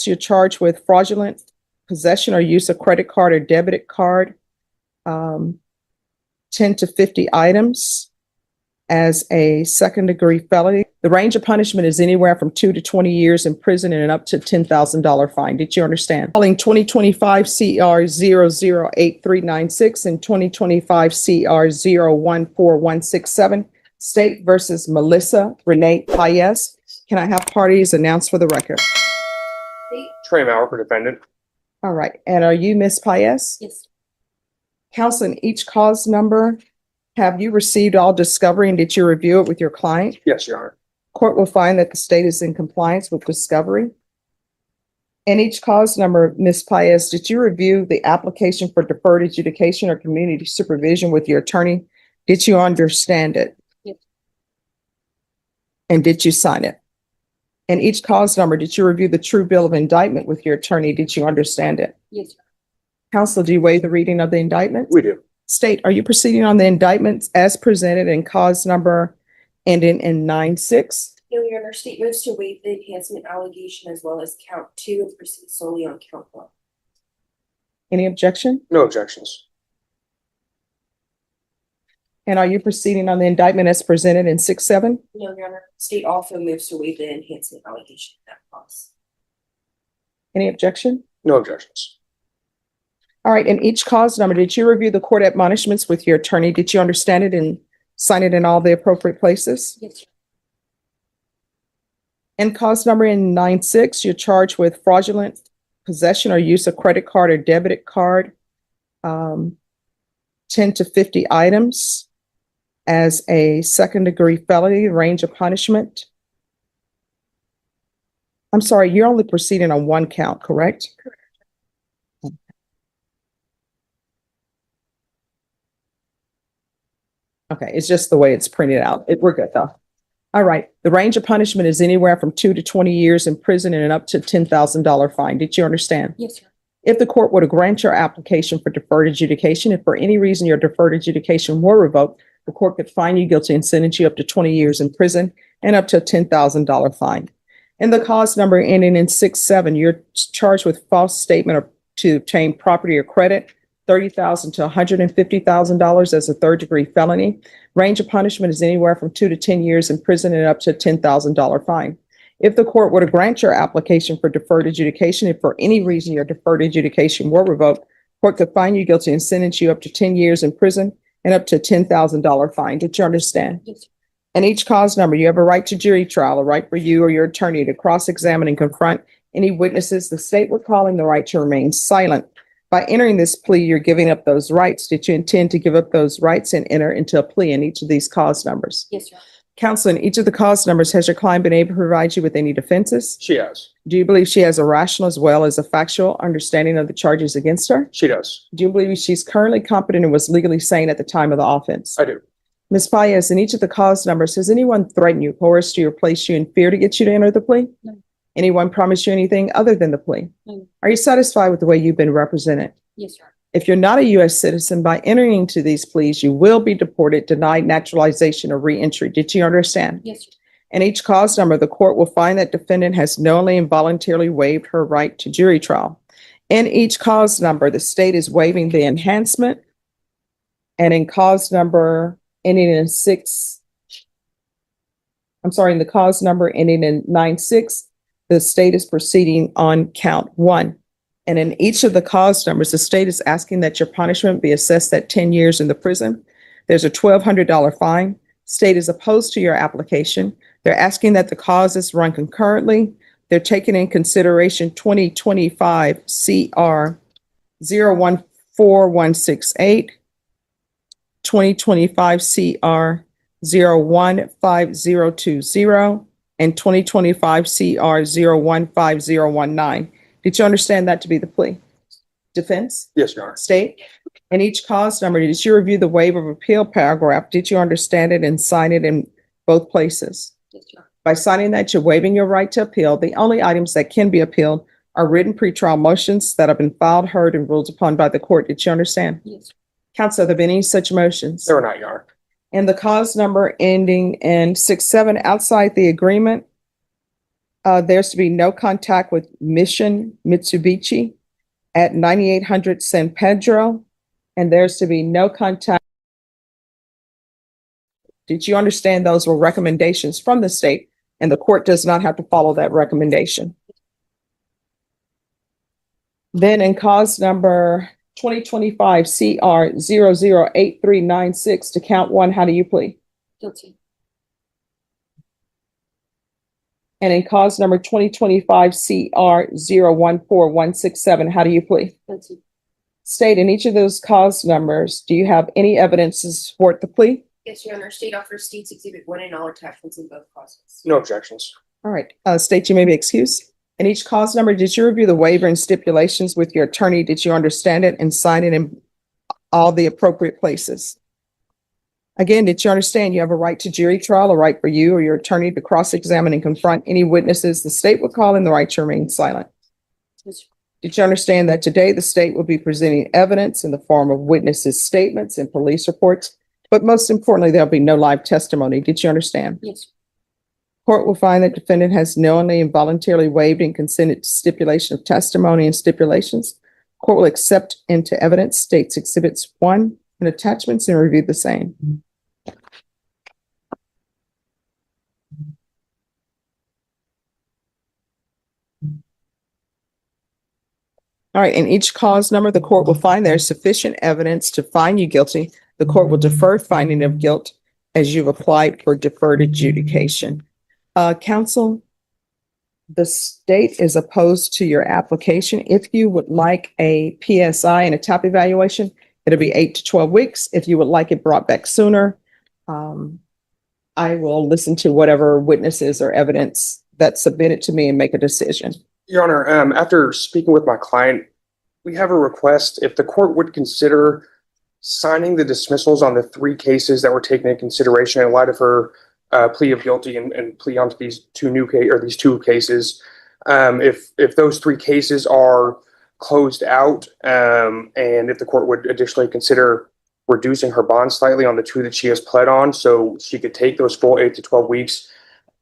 You're charged with fraudulent possession or use of credit card or debit card, 10 to 50 items as a second-degree felony. The range of punishment is anywhere from 2 to 20 years in prison and up to $10,000 fine. Did you understand? Calling 2025 CR 008396 and 2025 CR 014167, State versus Melissa Renee Paez. Can I have parties announced for the record? Trey Maurer for defendant. All right. And are you Ms. Paez? Yes. Counsel, in each cause number, have you received all discovery and did you review it with your client? Yes, Your Honor. Court will find that the state is in compliance with discovery. In each cause number, Ms. Paez, did you review the application for deferred adjudication or community supervision with your attorney? Did you understand it? Yes. And did you sign it? In each cause number, did you review the true bill of indictment with your attorney? Did you understand it? Yes, sir. Counsel, do you waive the reading of the indictment? We do. State, are you proceeding on the indictments as presented in cause number ending in 9-6? No, Your Honor, state moves to waive the enhancement allegation as well as count 2 and proceed solely on count 1. Any objection? No objections. And are you proceeding on the indictment as presented in 6-7? No, Your Honor, state also moves to waive the enhancement allegation in that clause. Any objection? No objections. All right, in each cause number, did you review the court admonishments with your attorney? Did you understand it and sign it in all the appropriate places? Yes, sir. In cause number in 9-6, you're charged with fraudulent possession or use of credit card or debit card, 10 to 50 items as a second-degree felony, range of punishment. I'm sorry, you're only proceeding on one count, correct? Correct. Okay, it's just the way it's printed out. We're good though. All right, the range of punishment is anywhere from 2 to 20 years in prison and up to $10,000 fine. Did you understand? Yes, sir. If the court were to grant your application for deferred adjudication, if for any reason your deferred adjudication were revoked, the court could find you guilty and sentence you up to 20 years in prison and up to a $10,000 fine. In the cause number ending in 6-7, you're charged with false statement to obtain property or credit, $30,000 to $150,000 as a third-degree felony. Range of punishment is anywhere from 2 to 10 years in prison and up to a $10,000 fine. If the court were to grant your application for deferred adjudication, if for any reason your deferred adjudication were revoked, court could find you guilty and sentence you up to 10 years in prison and up to a $10,000 fine. Did you understand? Yes, sir. In each cause number, you have a right to jury trial, a right for you or your attorney to cross-examine and confront any witnesses. The state would call in the right to remain silent. By entering this plea, you're giving up those rights. Did you intend to give up those rights and enter into a plea in each of these cause numbers? Yes, sir. Counsel, in each of the cause numbers, has your client been able to provide you with any defenses? She has. Do you believe she has a rational as well as a factual understanding of the charges against her? She does. Do you believe she's currently competent and was legally sane at the time of the offense? I do. Ms. Paez, in each of the cause numbers, has anyone threatened you, coerced you, or placed you in fear to get you to enter the plea? No. Anyone promised you anything other than the plea? No. Are you satisfied with the way you've been represented? Yes, sir. If you're not a U.S. citizen, by entering into these pleas, you will be deported, denied naturalization, or reentry. Did you understand? Yes, sir. In each cause number, the court will find that defendant has knowingly and voluntarily waived her right to jury trial. In each cause number, the state is waiving the enhancement. And in cause number ending in in the cause number ending in 9-6, the state is proceeding on count 1. And in each of the cause numbers, the state is asking that your punishment be assessed at 10 years in the prison. There's a $1,200 fine. State is opposed to your application. They're asking that the causes run concurrently. They're taking in consideration 2025 CR 014168, 2025 CR 015020, and 2025 CR 015019. Did you understand that to be the plea? Defense? Yes, Your Honor. State? In each cause number, did you review the waiver of appeal paragraph? Did you understand it and sign it in both places? Yes, sir. By signing that, you're waiving your right to appeal. The only items that can be appealed are written pretrial motions that have been filed, heard, and ruled upon by the court. Did you understand? Yes, sir. Counsel, have there been any such motions? There were not, Your Honor. And the cause number ending in 6-7 outside the agreement, There's to be no contact with Mission Mitsubishi at 9800 San Pedro, and there's to be no contact. Did you understand those were recommendations from the state, and the court does not have to follow that recommendation? Then in cause number 2025 CR 008396 to count one, how do you plead? Guilty. And in cause number 2025 CR 014167, how do you plead? Guilty. State, in each of those cause numbers, do you have any evidence to support the plea? Yes, Your Honor. State offers State's Exhibit 1 and all attachments in both causes. No objections. All right, state, you may be excused. In each cause number, did you review the waiver and stipulations with your attorney? Did you understand it and sign it in all the appropriate places? Again, did you understand you have a right to jury trial, a right for you or your attorney to cross-examine and confront any witnesses the state would call, and the right to remain silent? Yes. Did you understand that today the state will be presenting evidence in the form of witnesses' statements and police reports, but most importantly, there'll be no live testimony? Did you understand? Yes. Court will find that defendant has knowingly and voluntarily waived and consented to stipulation of testimony and stipulations. Court will accept into evidence State's Exhibits 1 and attachments and review the same. All right, in each cause number, the court will find there is sufficient evidence to find you guilty. The court will defer finding of guilt as you've applied for deferred adjudication. Counsel, the state is opposed to your application. If you would like a PSI and a TAP evaluation, it'll be 8 to 12 weeks. If you would like it brought back sooner, I will listen to whatever witnesses or evidence that's submitted to me and make a decision. Your Honor, after speaking with my client, we have a request if the court would consider signing the dismissals on the 3 cases that were taken into consideration in light of her plea of guilty and plea onto these these two cases. If those 3 cases are closed out, and if the court would additionally consider reducing her bond slightly on the 2 that she has pled on, so she could take those full 8 to 12 weeks,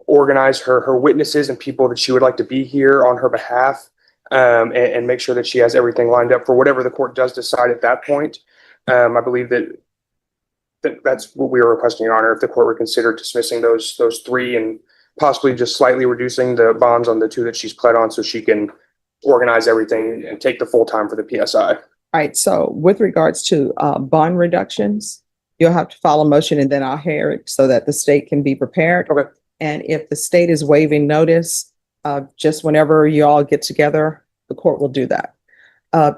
organize her witnesses and people that she would like to be here on her behalf, and make sure that she has everything lined up for whatever the court does decide at that point. I believe that's what we are requesting, Your Honor, if the court would consider dismissing those 3 and possibly just slightly reducing the bonds on the 2 that she's pled on so she can organize everything and take the full time for the PSI. All right, so with regards to bond reductions, you'll have to file a motion and then I'll hear it so that the state can be prepared. Okay. And if the state is waiving notice, just whenever you all get together, the court will do that.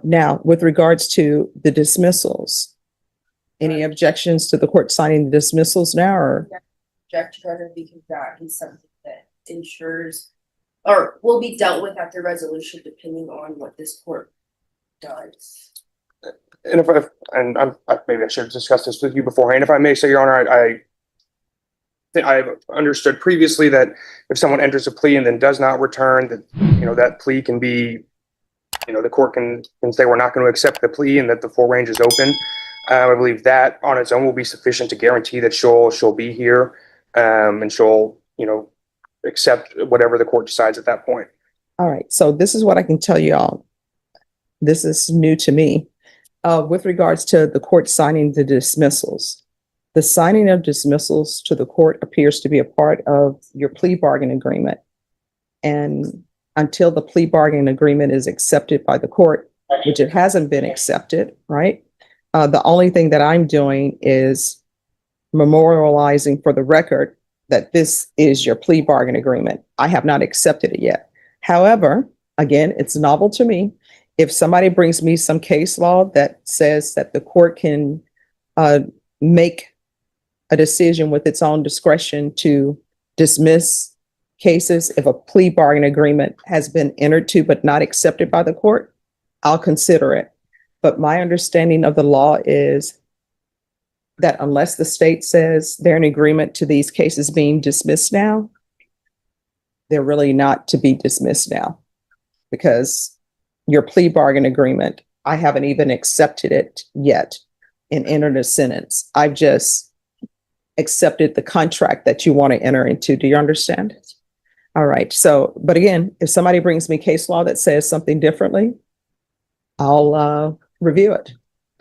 Now, with regards to the dismissals, any objections to the court signing the dismissals now, or? Object, Your Honor, because that is something that ensures or will be dealt with at the resolution depending on what this court does. And maybe I should have discussed this with you beforehand. If I may say, Your Honor, I've understood previously that if someone enters a plea and then does not return, that that plea can be, the court can say we're not going to accept the plea and that the full range is open. I believe that on its own will be sufficient to guarantee that she'll be here, and she'll accept whatever the court decides at that point. All right, so this is what I can tell you all. This is new to me. With regards to the court signing the dismissals, the signing of dismissals to the court appears to be a part of your plea bargain agreement. And until the plea bargain agreement is accepted by the court, which it hasn't been accepted, right? The only thing that I'm doing is memorializing for the record that this is your plea bargain agreement. I have not accepted it yet. However, again, it's novel to me. If somebody brings me some case law that says that the court can make a decision with its own discretion to dismiss cases if a plea bargain agreement has been entered to but not accepted by the court, I'll consider it. But my understanding of the law is that unless the state says they're in agreement to these cases being dismissed now, they're really not to be dismissed now, because your plea bargain agreement, I haven't even accepted it yet and entered a sentence. I've just accepted the contract that you want to enter into. Do you understand? All right. So, but again, if somebody brings me case law that says something differently, I'll review it.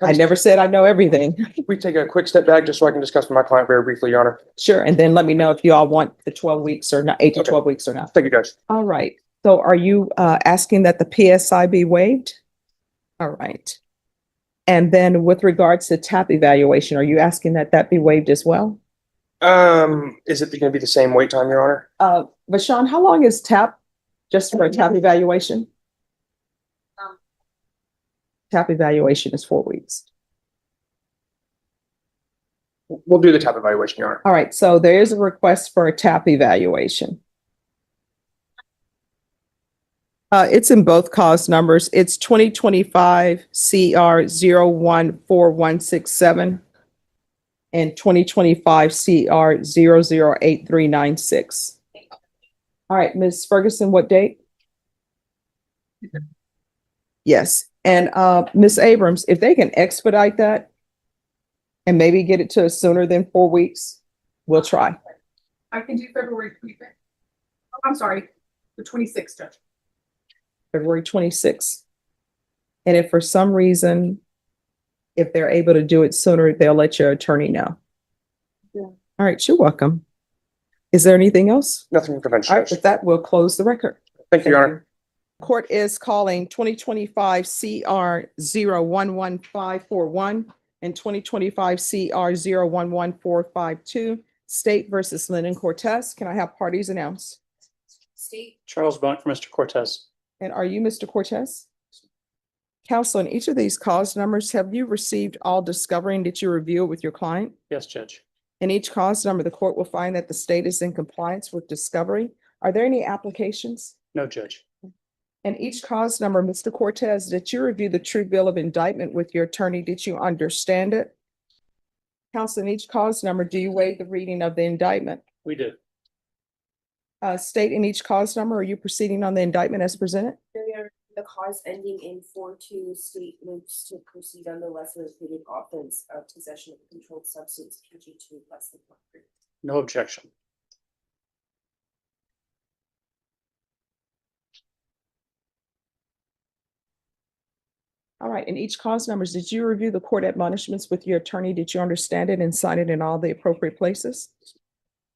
I never said I know everything. We take a quick step back just so I can discuss with my client very briefly, Your Honor. Sure. And then let me know if you all want the 12 weeks or not, 8 to Okay. 12 weeks or not. Thank you, Judge. All right. So are you asking that the PSI be waived? All right. And then with regards to TAP evaluation, are you asking that that be waived as well? Is it going to be the same wait time, Your Honor? Vashon, how long is TAP just for a TAP evaluation? TAP evaluation is 4 weeks. We'll do the TAP evaluation, Your Honor. All right. So there is a request for a TAP evaluation. It's in both cause numbers. It's 2025 CR 014167 and 2025 CR 008396. All right, Ms. Ferguson, what date? Yes. And Ms. Abrams, if they can expedite that and maybe get it to us sooner than 4 weeks, we'll try. I can do February 25th. Oh, I'm sorry, the 26th, Judge. February 26th. And if for some reason, if they're able to do it sooner, they'll let your attorney know. Yeah. All right, you're welcome. Is there anything else? Nothing for prevention. All right, with that, we'll close the record. Thank you, Your Honor. Court is calling 2025 CR 011541 and 2025 CR 011452, State versus Lennon Cortez. Can I have parties announced? State. Charles Bunt for Mr. Cortez. And are you Mr. Cortez? Counsel, in each of these cause numbers, have you received all discovery and did you review it with your client? Yes, Judge. In each cause number, the court will find that the state is in compliance with discovery. Are there any applications? No, Judge. In each cause number, Mr. Cortez, did you review the true bill of indictment with your attorney? Did you understand it? Counsel, in each cause number, do you waive the reading of the indictment? We did. State in each cause number, are you proceeding on the indictment as presented? The cause ending in 4-2, state moves to proceed on the lesser included offense of possession of a controlled substance, PG2 less than 1 gram. No objection. All right, in each cause numbers, did you review the court admonishments with your attorney? Did you understand it and sign it in all the appropriate places?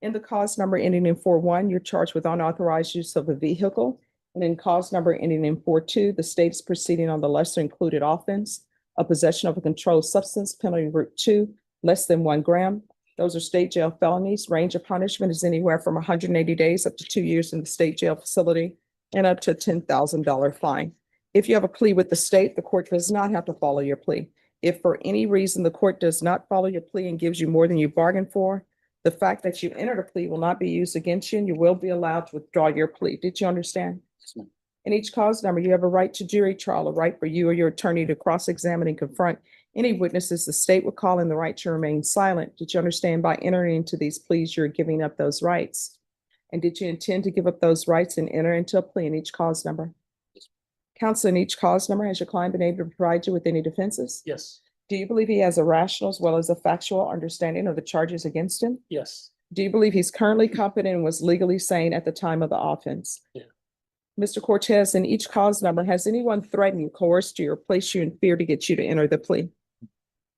In the cause number ending in 4-1, you're charged with unauthorized use of a vehicle. And in cause number ending in 4-2, the state is proceeding on the lesser included offense of possession of a controlled substance, penalty group 2, less than 1 gram. Those are state jail felonies. Range of punishment is anywhere from 180 days up to 2 years in the state jail facility and up to a $10,000 fine. If you have a plea with the state, the court does not have to follow your plea. If for any reason the court does not follow your plea and gives you more than you bargained for, the fact that you entered a plea will not be used against you and you will be allowed to withdraw your plea. Did you understand? Yes, ma'am. In each cause number, you have a right to jury trial, a right for you or your attorney to cross-examine and confront any witnesses the state would call in, the right to remain silent. Did you understand by entering into these pleas, you're giving up those rights? And did you intend to give up those rights and enter into a plea in each cause number? Counsel, in each cause number, has your client been able to provide you with any defenses? Yes. Do you believe he has a rational as well as a factual understanding of the charges against him? Yes. Do you believe he's currently competent and was legally sane at the time of the offense? Yeah. Mr. Cortez, in each cause number, has anyone threatened you, coerced you, or placed you in fear to get you to enter the plea?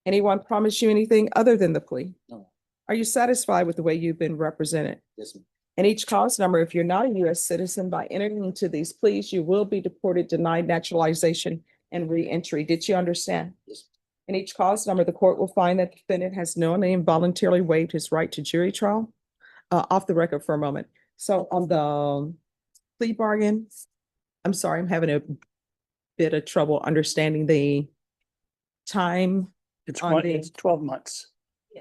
Anyone promised you anything other than the plea? No. Are you satisfied with the way you've been represented? Yes, ma'am. In each cause number, if you're not a U.S. citizen, by entering into these pleas, you will be deported, denied naturalization, and re-entry. Did you understand? Yes. In each cause number, the court will find that the defendant has knowingly and voluntarily waived his right to jury trial. Off the record for a moment. So on the plea bargain, I'm sorry, I'm having a bit of trouble understanding the time. It's On one, the- it's 12 months.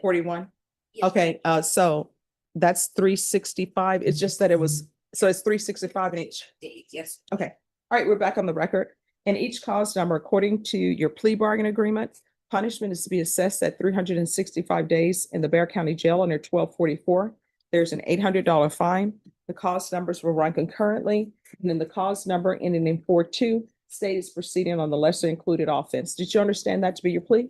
41. Yes. Okay, so that's 365. It's just that it was, so it's 365 in each. Yes. Okay. All right, we're back on the record. In each cause number, according to your plea bargain agreement, punishment is to be assessed at 365 days in the Bear County Jail under 1244. There's an $800 fine. The cause numbers will run concurrently. And then the cause number ending in 42, state is proceeding on the lesser included offense. Did you understand that to be your plea?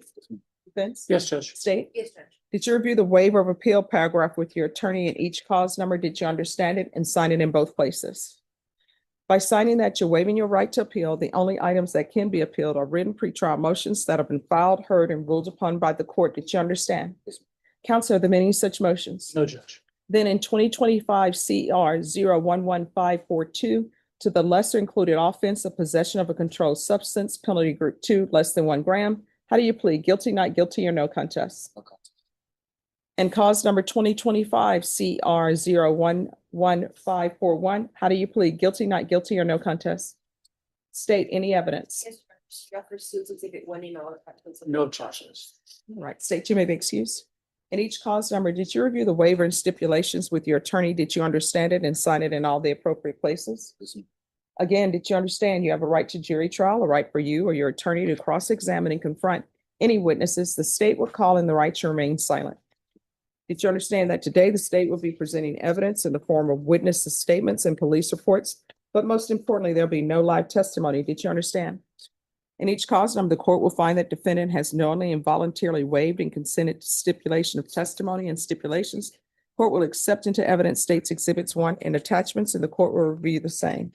Defense? Yes, Judge. State? Yes, Judge. Did you review the waiver of appeal paragraph with your attorney in each cause number? Did you understand it and sign it in both places? By signing that, you're waiving your right to appeal. The only items that can be appealed are written pretrial motions that have been filed, heard, and ruled upon by the court. Did you understand? Counsel, are there many such motions? No, Judge. Then in 2025 CR 011542, to the lesser included offense of possession of a controlled substance, penalty group 2, less than 1 gram. How do you plead? Guilty, not guilty, or no contest? No contest. And cause number 2025 CR 011541, how do you plead? Guilty, not guilty, or no contest? State any evidence. Yes, Judge. Reference to exhibit 1 in all. No objections. All right, state you may be excused. In each cause number, did you review the waiver and stipulations with your attorney? Did you understand it and sign it in all the appropriate places? Again, did you understand you have a right to jury trial, a right for you or your attorney to cross-examine and confront any witnesses the state will call in the right to remain silent? Did you understand that today the state will be presenting evidence in the form of witnesses' statements and police reports, but most importantly, there'll be no live testimony? Did you understand? In each cause number, the court will find that defendant has knowingly and voluntarily waived and consented to stipulation of testimony and stipulations. Court will accept into evidence states exhibits 1 and attachments, and the court will review the same.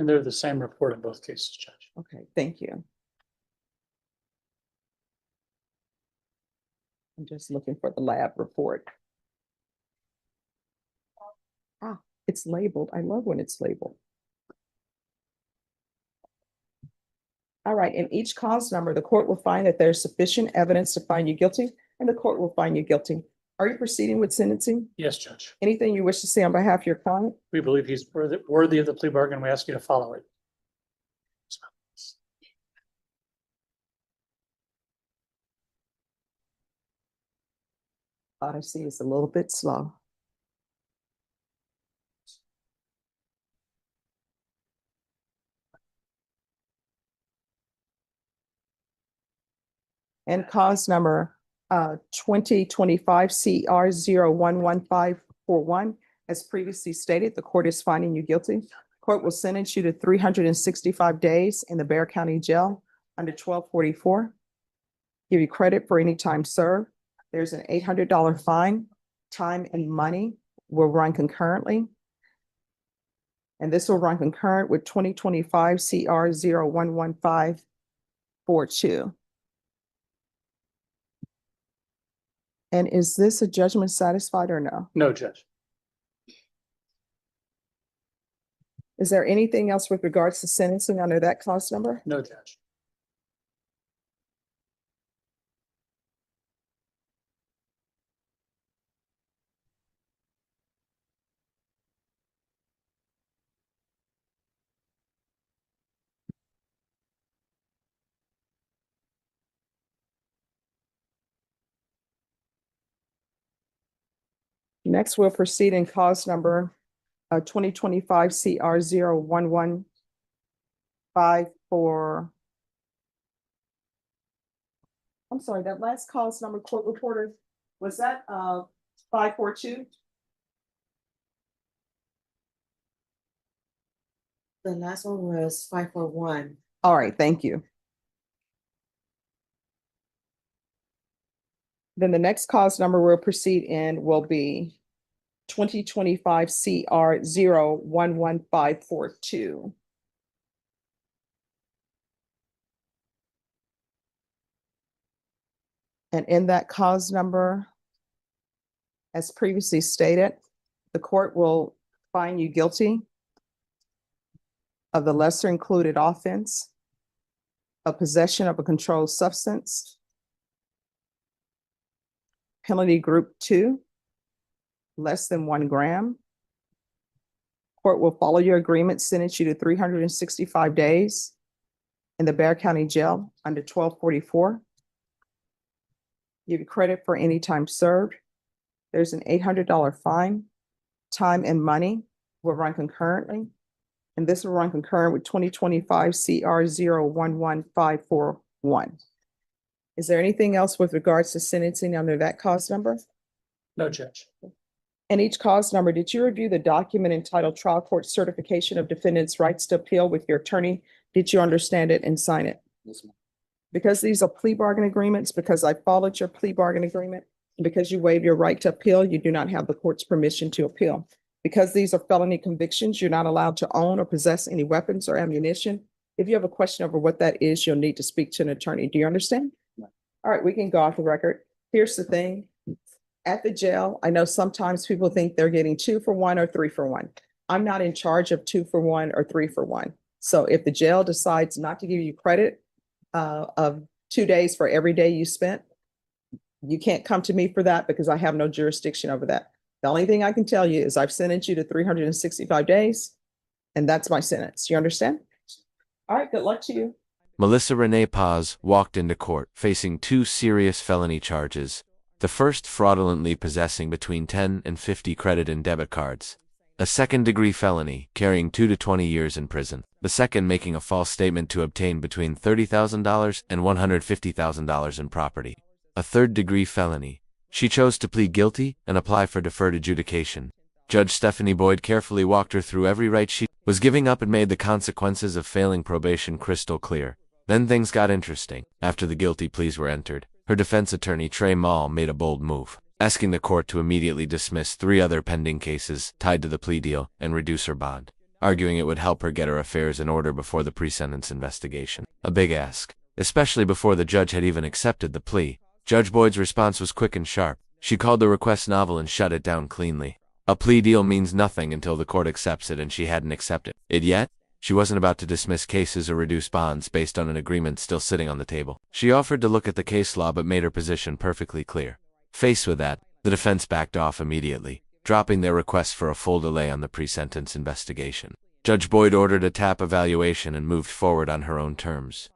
And they're the same report in both cases, Judge. Okay, thank you. I'm just looking for the lab report. Ah, it's labeled. I love when it's labeled. All right, in each cause number, the court will find that there's sufficient evidence to find you guilty, and the court will find you guilty. Are you proceeding with sentencing? Yes, Judge. Anything you wish to say on behalf of your client? We believe he's worthy of the plea bargain. We ask you to follow it. Odyssey is a little bit slow. And cause number 2025 CR 011541, as previously stated, the court is finding you guilty. Court will sentence you to 365 days in the Bexar County Jail under 1244. Give you credit for any time served. There's an $800 fine. Time and money will run concurrently. And this will run concurrent with 2025 CR 011542. And is this a judgment satisfied or no? No, Judge. Is there anything else with regards to sentencing under that clause number? No, Judge. Next, we'll proceed in cause number 2025 CR 011544. I'm sorry, that last cause number, court reporter, was that 542? The last one was 541. All right, thank you. Then the next cause number we'll proceed in will be 2025 CR 011542. And in that cause number, as previously stated, the court will find you guilty of the lesser included offense of possession of a controlled substance, penalty group 2, less than 1 gram. Court will follow your agreement, sentence you to 365 days in the Bexar County Jail under 1244. Give you credit for any time served. There's an $800 fine. Time and money will will run concurrently. And this will run concurrent with 2025 CR 011541. Is there anything else with regards to sentencing under that cause number? No, Judge. And each cause number, did you review the document entitled Trial Court Certification of Defendant's Rights to Appeal with your attorney? Did you understand it and sign it? Yes, ma'am. Because these are plea bargain agreements, because I followed your plea bargain agreement, and because you waive your right to appeal, you do not have the court's permission to appeal. Because these are felony convictions, you're not allowed to own or possess any weapons or ammunition. If you have a question over what that is, you'll need to speak to an attorney. Do you understand? No. All right, we can go off the record. Here's the thing. At the jail, I know sometimes people think they're getting 2 for 1 or 3 for 1. I'm not in charge of 2 for 1 or 3 for 1. So if the jail decides not to give you credit of 2 days for every day you spent, you can't come to me for that because I have no jurisdiction over that. The only thing I can tell you is I've sentenced you to 365 days, and that's my sentence. You understand? All right, good luck to you. Melissa Renee Paz walked into court facing 2 serious felony charges. The first, fraudulently possessing between 10 and 50 credit and debit cards. A second-degree felony, carrying 2 to 20 years in prison. The second, making a false statement to obtain between $30,000 and $150,000 in property. A third-degree felony. She chose to plead guilty and apply for deferred adjudication. Judge Stephanie Boyd carefully walked her through every right she was giving up and made the consequences of failing probation crystal clear. Then things got interesting. After the guilty pleas were entered, her defense attorney Trey Mall made a bold move, asking the court to immediately dismiss 3 other pending cases tied to the plea deal and reduce her bond, arguing it would help her get her affairs in order before the pre-sentence investigation. A big ask, especially before the judge had even accepted the plea. Judge Boyd's response was quick and sharp. She called the request novel and shut it down cleanly. A plea deal means nothing until the court accepts it, and she hadn't accepted it yet. She wasn't about to dismiss cases or reduce bonds based on an agreement still sitting on the table. She offered to look at the case law but made her position perfectly clear. Faced with that, the defense backed off immediately, dropping their request for a full delay on the pre-sentence investigation. Judge Boyd ordered a TAP evaluation and moved forward on her own terms.